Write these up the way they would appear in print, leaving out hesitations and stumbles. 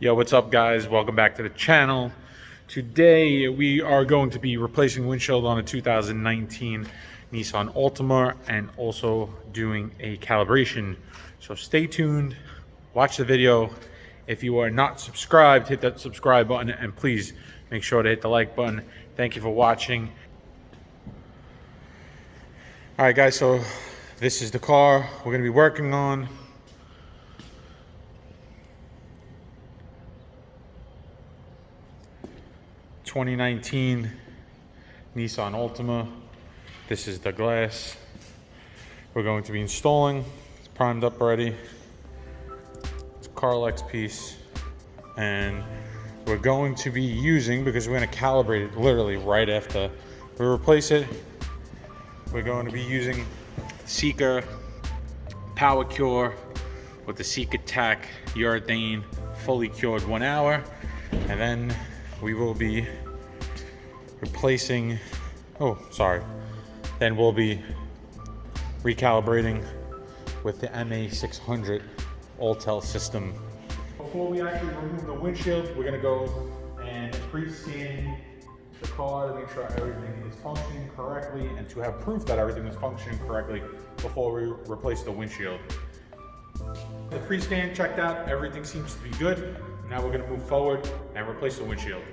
Yo, what's up guys? Welcome back to the channel. Today we are going to be replacing windshield on a 2019 Nissan Altima and also doing a calibration. So stay tuned, watch the video. If you are not subscribed, hit that subscribe button and please make sure to hit the like button. Thank you for watching. All right guys, so this is the car we're going to be working on. (2019) Nissan Altima. This is the glass we're going to be installing. It's primed up already. It's a Carlex piece, and we're going to be using, because we're going to calibrate it literally right after we replace it, we're going to be using Sika Powercure with the SIKATACK Urethane fully cured 1 hour, and then we will be replacing, then we'll be recalibrating with the MA600 Autel system. Before we actually remove the windshield, we're gonna go and pre-scan the car to make sure everything is functioning correctly and to have proof that everything is functioning correctly before we replace the windshield. The pre-scan checked out, everything seems to be good. Now we're going to move forward and replace the windshield.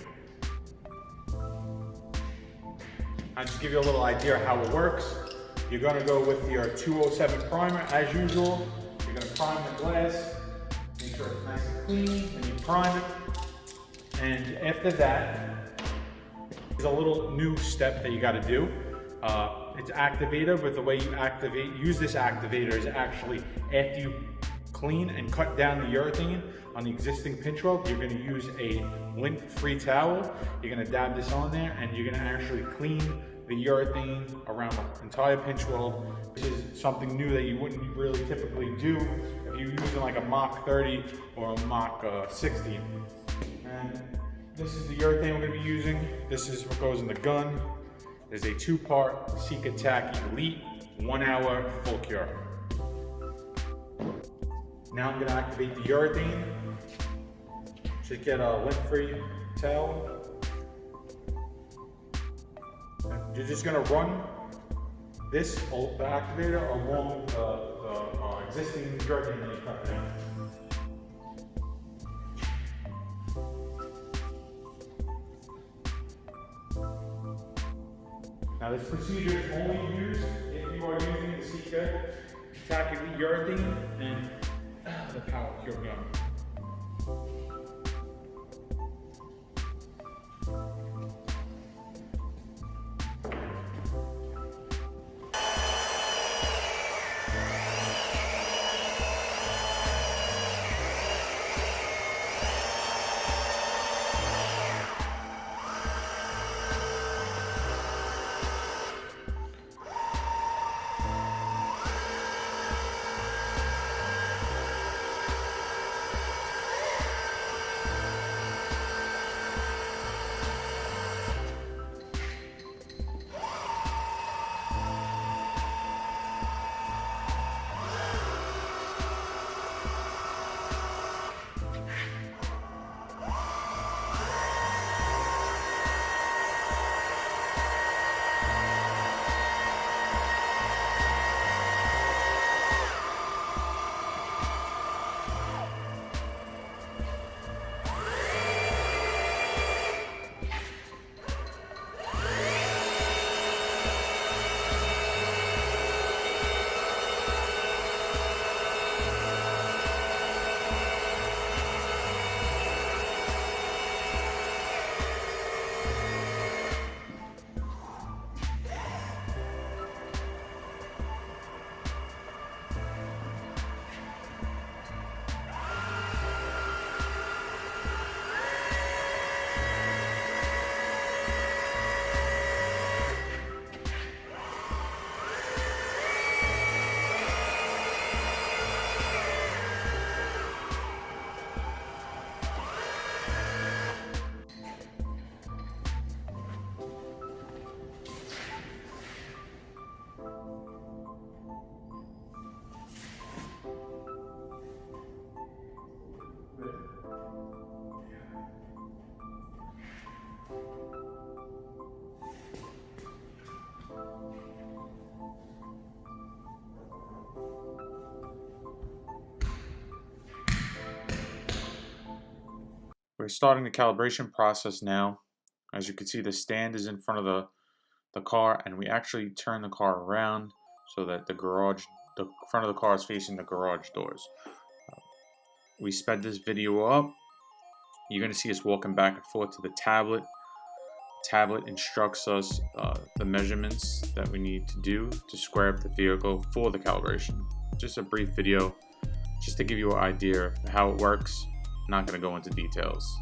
I'll just give you a little idea of how it works. You're going to go with your 207 primer as usual. You're going to prime the glass, make sure it's nice and clean, and you prime it. And after that, there's a little new step that you got to do. It's activator, but the way you use this activator is actually after you clean and cut down the urethane on the existing pinch weld, you're going to use a lint-free towel. You're going to dab this on there and you're going to actually clean the urethane around the entire pinch weld, which is something new that you wouldn't really typically do if you're using like a Mach 30 or a Mach 60. And this is the urethane we're going to be using. This is what goes in the gun. There's a 2-part SIKATACK ELITE 1 hour full cure. Now I'm going to activate the urethane. Just get a lint-free towel. And you're just going to run the activator along the existing urethane that you cut down. Now this procedure is only used if you are using the SIKATACK ELITE urethane and the Powercure gun. We're starting the calibration process now. As you can see, the stand is in front of the car, and we actually turn the car around so that the front of the car is facing the garage doors. We sped this video up. You're going to see us walking back and forth to the tablet. The tablet instructs us the measurements that we need to do to square up the vehicle for the calibration. Just a brief video, just to give you an idea of how it works. I'm not going to go into details.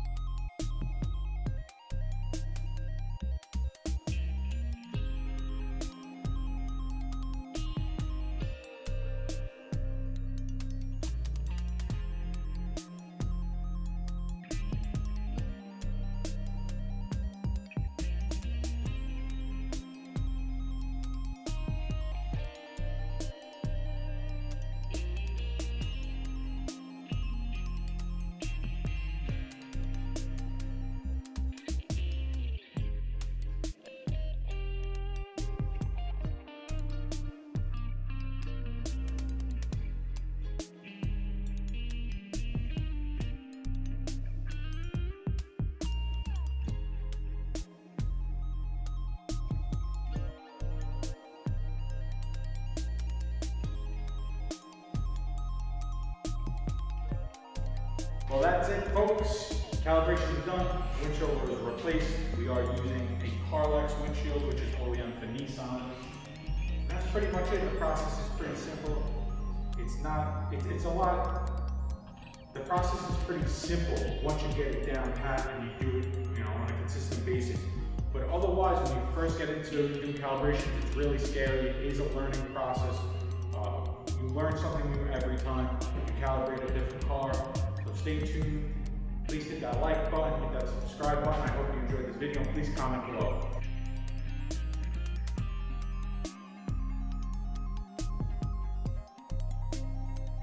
Well, that's it, folks. Calibration is done. Windshield was replaced. We are using a Carlex windshield, which is OEM for Nissan. That's pretty much it. The process is pretty simple. It's a lot. The process is pretty simple once you get it down pat and you do it, on a consistent basis. But otherwise, when you first get into doing calibration, it's really scary. It is a learning process. You learn something new every time you calibrate a different car. So stay tuned. Please hit that like button, hit that subscribe button. I hope you enjoyed this video. Please comment below.